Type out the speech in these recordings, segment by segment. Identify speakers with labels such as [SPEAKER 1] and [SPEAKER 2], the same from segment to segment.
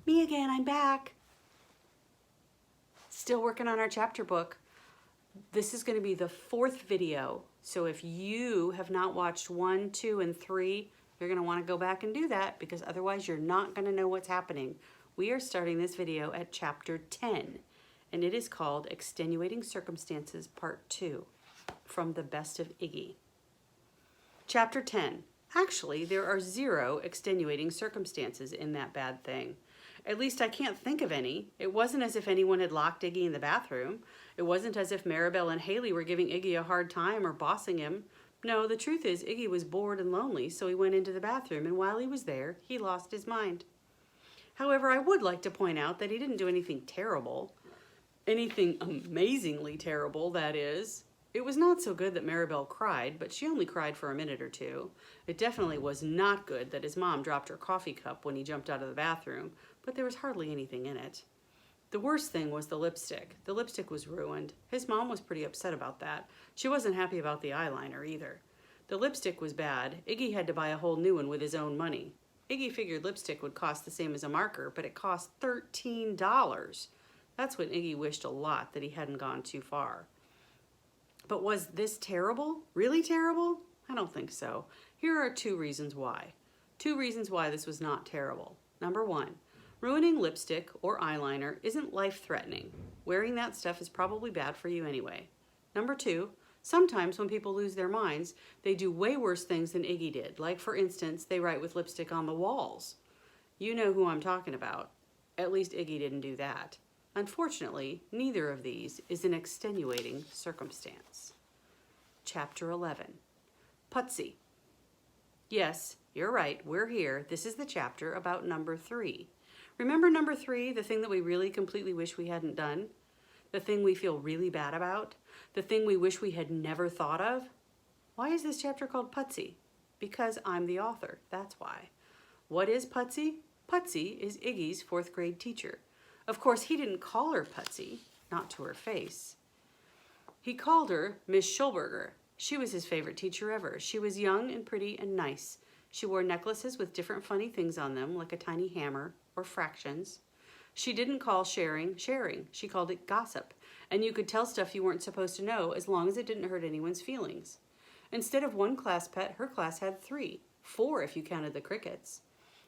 [SPEAKER 1] Me again, I'm back. Still working on our chapter book. This is going to be the 4th video. So if you have not watched 1, 2, and 3, you're going to want to go back and do that because otherwise you're not going to know what's happening. We are starting this video at chapter 10, and it is called Extenuating Circumstances Part 2 from The Best of Iggy. Chapter 10. Actually, there are 0 extenuating circumstances in that bad thing. At least I can't think of any. It wasn't as if anyone had locked Iggy in the bathroom. It wasn't as if Maribel and Haley were giving Iggy a hard time or bossing him. No, the truth is Iggy was bored and lonely, so he went into the bathroom, and while he was there, he lost his mind. However, I would like to point out that he didn't do anything terrible. Anything amazingly terrible, that is. It was not so good that Maribel cried, but she only cried for a minute or 2. It definitely was not good that his mom dropped her coffee cup when he jumped out of the bathroom, but there was hardly anything in it. The worst thing was the lipstick. The lipstick was ruined. His mom was pretty upset about that. She wasn't happy about the eyeliner either. The lipstick was bad. Iggy had to buy a whole new one with his own money. Iggy figured lipstick would cost the same as a marker, but it cost $13. That's when Iggy wished a lot that he hadn't gone too far. But was this terrible? Really terrible? I don't think so. Here are 2 reasons why. 2 reasons why this was not terrible. Number 1, ruining lipstick or eyeliner isn't life-threatening. Wearing that stuff is probably bad for you anyway. Number 2, sometimes when people lose their minds, they do way worse things than Iggy did. Like, for instance, they write with lipstick on the walls. You know who I'm talking about. At least Iggy didn't do that. Unfortunately, neither of these is an extenuating circumstance. Chapter 11. Pudsey. Yes, you're right, we're here. This is the chapter about number 3. Remember number 3, the thing that we really completely wish we hadn't done? The thing we feel really bad about? The thing we wish we had never thought of? Why is this chapter called Pudsey? Because I'm the author, that's why. What is Pudsey? Pudsey is Iggy's 4th grade teacher. Of course, he didn't call her Pudsey, not to her face. He called her Miss Schulberger. She was his favorite teacher ever. She was young and pretty and nice. She wore necklaces with different funny things on them, like a tiny hammer or fractions. She didn't call sharing sharing. She called it gossip, and you could tell stuff you weren't supposed to know as long as it didn't hurt anyone's feelings. Instead of 1 class pet, her class had 3, 4 if you counted the crickets.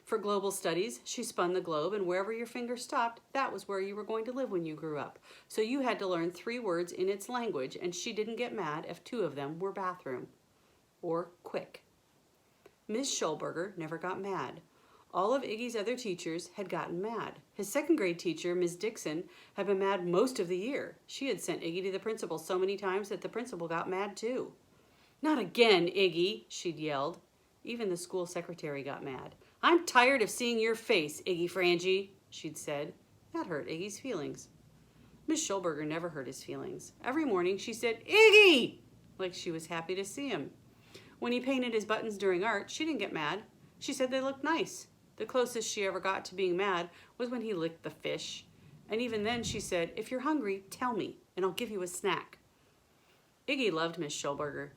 [SPEAKER 1] For global studies, she spun the globe, and wherever your finger stopped, that was where you were going to live when you grew up. So you had to learn 3 words in its language, and she didn't get mad if 2 of them were bathroom or quick. Miss Schulberger never got mad. All of Iggy's other teachers had gotten mad. His 2nd grade teacher, Ms. Dixon, had been mad most of the year. She had sent Iggy to the principal so many times that the principal got mad too. "Not again, Iggy," she'd yelled. Even the school secretary got mad. "I'm tired of seeing your face, Iggy Frangie," she'd said. That hurt Iggy's feelings. Miss Schulberger never hurt his feelings. Every morning she said, "Iggy!" like she was happy to see him. When he painted his buttons during art, she didn't get mad. She said they looked nice. The closest she ever got to being mad was when he licked the fish. And even then she said, "If you're hungry, tell me, and I'll give you a snack." Iggy loved Miss Schulberger.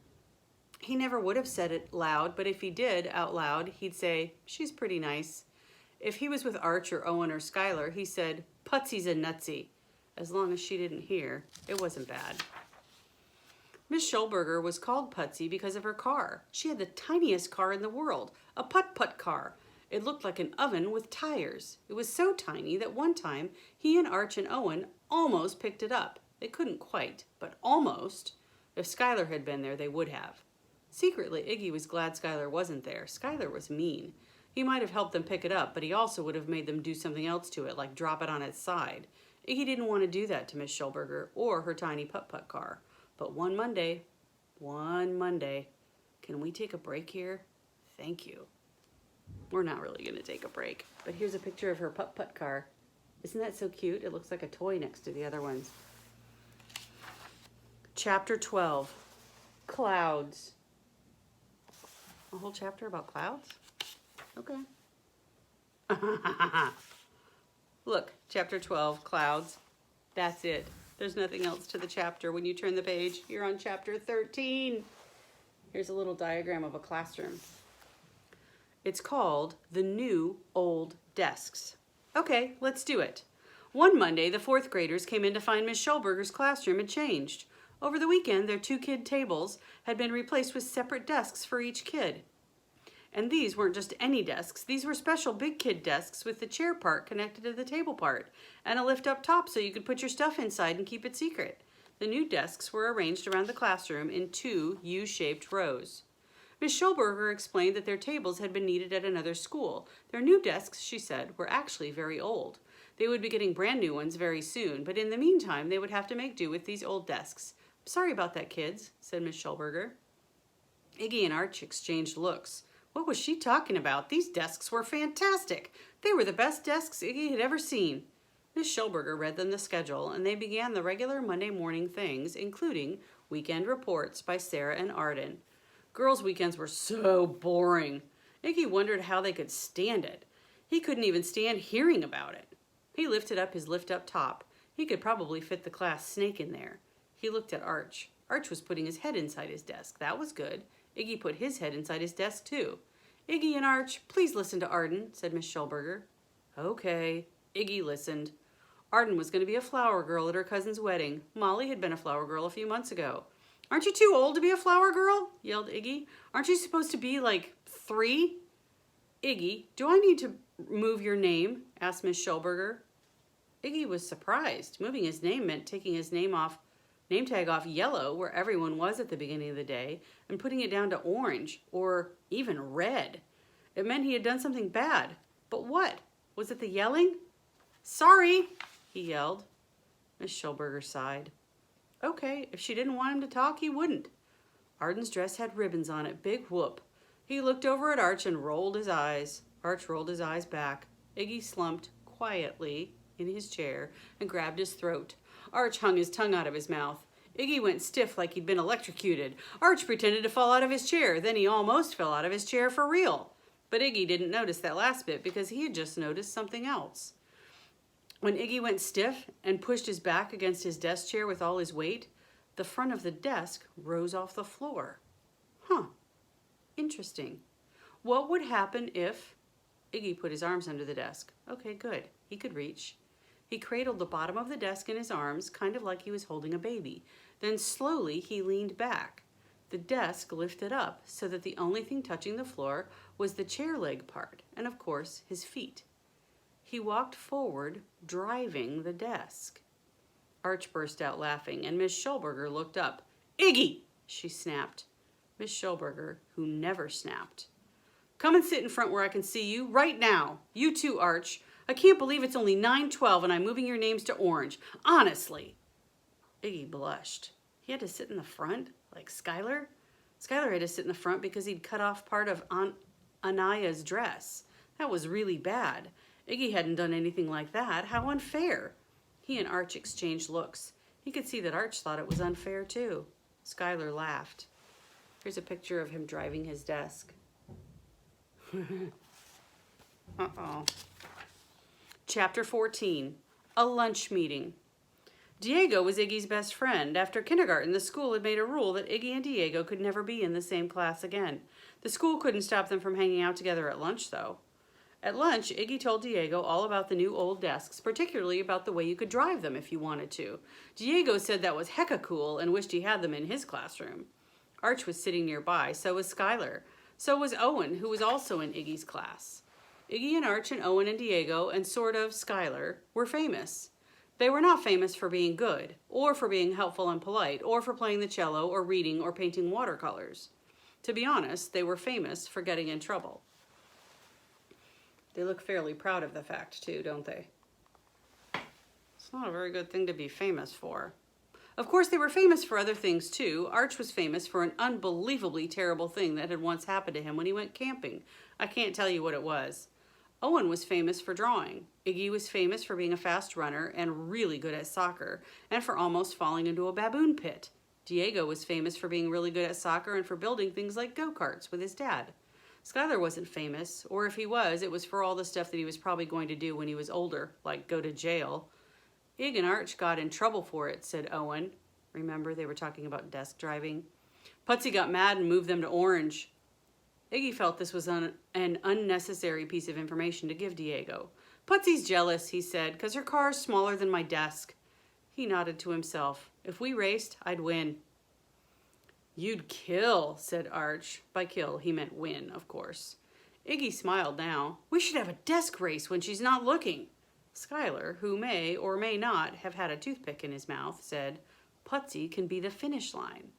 [SPEAKER 1] He never would have said it loud, but if he did out loud, he'd say, "She's pretty nice." If he was with Arch or Owen or Skylar, he said, "Pudsey's a nutsy." As long as she didn't hear, it wasn't bad. Miss Schulberger was called Pudsey because of her car. She had the tiniest car in the world, a putt-putt car. It looked like an oven with tires. It was so tiny that one time he and Arch and Owen almost picked it up. They couldn't quite, but almost. If Skylar had been there, they would have. Secretly, Iggy was glad Skylar wasn't there. Skylar was mean. He might have helped them pick it up, but he also would have made them do something else to it, like drop it on its side. Iggy didn't want to do that to Miss Schulberger or her tiny putt-putt car. But one Monday, can we take a break here? Thank you. We're not really going to take a break, but here's a picture of her putt-putt car. Isn't that so cute? It looks like a toy next to the other ones. Chapter 12, Clouds. A whole chapter about clouds? Okay. Look, chapter 12, Clouds. That's it. There's nothing else to the chapter. When you turn the page, you're on chapter 13. Here's a little diagram of a classroom. It's called The New Old Desks. Okay, let's do it. One Monday, the fourth graders came in to find Miss Schulberger's classroom had changed. Over the weekend, their two kid tables had been replaced with separate desks for each kid. And these weren't just any desks. These were special big kid desks with the chair part connected to the table part and a lift up top so you could put your stuff inside and keep it secret. The new desks were arranged around the classroom in two U-shaped rows. Miss Schulberger explained that their tables had been needed at another school. Their new desks, she said, were actually very old. They would be getting brand new ones very soon, but in the meantime, they would have to make do with these old desks. Sorry about that, kids, said Miss Schulberger. Iggy and Arch exchanged looks. What was she talking about? These desks were fantastic. They were the best desks Iggy had ever seen. Miss Schulberger read them the schedule, and they began the regular Monday morning things, including weekend reports by Sarah and Arden. Girls' weekends were so boring. Iggy wondered how they could stand it. He couldn't even stand hearing about it. He lifted up his lift-up top. He could probably fit the class snake in there. He looked at Arch. Arch was putting his head inside his desk. That was good. Iggy put his head inside his desk, too. Iggy and Arch, please listen to Arden, said Miss Schulberger. Okay. Iggy listened. Arden was going to be a flower girl at her cousin's wedding. Molly had been a flower girl a few months ago. Aren't you too old to be a flower girl? Yelled Iggy. Aren't you supposed to be like 3? Iggy, do I need to move your name? Asked Miss Schulberger. Iggy was surprised. Moving his name meant taking his name tag off yellow, where everyone was at the beginning of the day, and putting it down to orange, or even red. It meant he had done something bad. But what? Was it the yelling? Sorry, he yelled. Miss Schulberger sighed. Okay, if she didn't want him to talk, he wouldn't. Arden's dress had ribbons on it. Big whoop. He looked over at Arch and rolled his eyes. Arch rolled his eyes back. Iggy slumped quietly in his chair and grabbed his throat. Arch hung his tongue out of his mouth. Iggy went stiff like he'd been electrocuted. Arch pretended to fall out of his chair. Then he almost fell out of his chair for real. But Iggy didn't notice that last bit because he had just noticed something else. When Iggy went stiff and pushed his back against his desk chair with all his weight, the front of the desk rose off the floor. Huh. Interesting. What would happen if... Iggy put his arms under the desk. Okay, good. He could reach. He cradled the bottom of the desk in his arms, kind of like he was holding a baby. Then slowly he leaned back. The desk lifted up so that the only thing touching the floor was the chair leg part, and of course, his feet. He walked forward, driving the desk. Arch burst out laughing, and Miss Schulberger looked up. Iggy, she snapped. Miss Schulberger, who never snapped. Come and sit in front where I can see you right now. You too, Arch. I can't believe it's only 9:12 and I'm moving your names to orange. Honestly. Iggy blushed. He had to sit in the front, like Skylar? Skylar had to sit in the front because he'd cut off part of Aunt Anaya's dress. That was really bad. Iggy hadn't done anything like that. How unfair. He and Arch exchanged looks. He could see that Arch thought it was unfair too. Skylar laughed. Here's a picture of him driving his desk. Uh-oh. Chapter 14. A lunch meeting. Diego was Iggy's best friend. After kindergarten, the school had made a rule that Iggy and Diego could never be in the same class again. The school couldn't stop them from hanging out together at lunch, though. At lunch, Iggy told Diego all about the new old desks, particularly about the way you could drive them if you wanted to. Diego said that was hecka cool and wished he had them in his classroom. Arch was sitting nearby, so was Skylar. So was Owen, who was also in Iggy's class. Iggy and Arch and Owen and Diego and sort of Skylar were famous. They were not famous for being good, or for being helpful and polite, or for playing the cello, or reading, or painting watercolors. To be honest, they were famous for getting in trouble. They look fairly proud of the fact, too, don't they? It's not a very good thing to be famous for. Of course, they were famous for other things, too. Arch was famous for an unbelievably terrible thing that had once happened to him when he went camping. I can't tell you what it was. Owen was famous for drawing. Iggy was famous for being a fast runner and really good at soccer, and for almost falling into a baboon pit. Diego was famous for being really good at soccer and for building things like go-karts with his dad. Skylar wasn't famous, or if he was, it was for all the stuff that he was probably going to do when he was older, like go to jail. Iggy and Arch got in trouble for it, said Owen. Remember, they were talking about desk driving? Pudsey got mad and moved them to orange. Iggy felt this was an unnecessary piece of information to give Diego. Pudsey's jealous, he said, because her car's smaller than my desk. He nodded to himself. If we raced, I'd win. You'd kill, said Arch. By kill, he meant win, of course. Iggy smiled now. We should have a desk race when she's not looking. Skylar, who may or may not have had a toothpick in his mouth, said, Pudsey can be the finish line.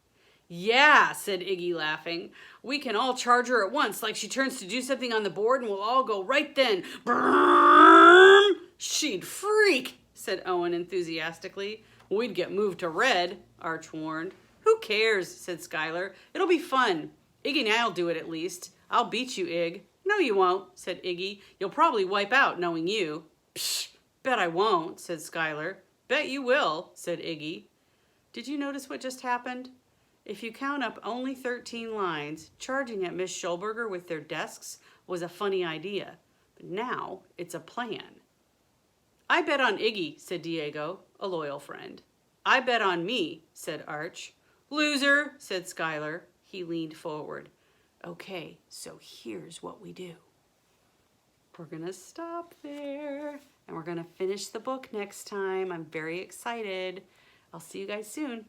[SPEAKER 1] Yeah, said Iggy, laughing. We can all charge her at once, like she turns to do something on the board, and we'll all go right then. Brrrm! She'd freak, said Owen enthusiastically. We'd get moved to red, Arch warned. Who cares, said Skylar. It'll be fun. Iggy and I'll do it at least. I'll beat you, Ig. No, you won't, said Iggy. You'll probably wipe out, knowing you. Psh, bet I won't, said Skylar. Bet you will, said Iggy. Did you notice what just happened? If you count up only 13 lines, charging at Miss Schulberger with their desks was a funny idea. But now it's a plan. I bet on Iggy, said Diego, a loyal friend. I bet on me, said Arch. Loser, said Skylar. He leaned forward. Okay, so here's what we do. We're gonna stop there, and we're gonna finish the book next time. I'm very excited. I'll see you guys soon.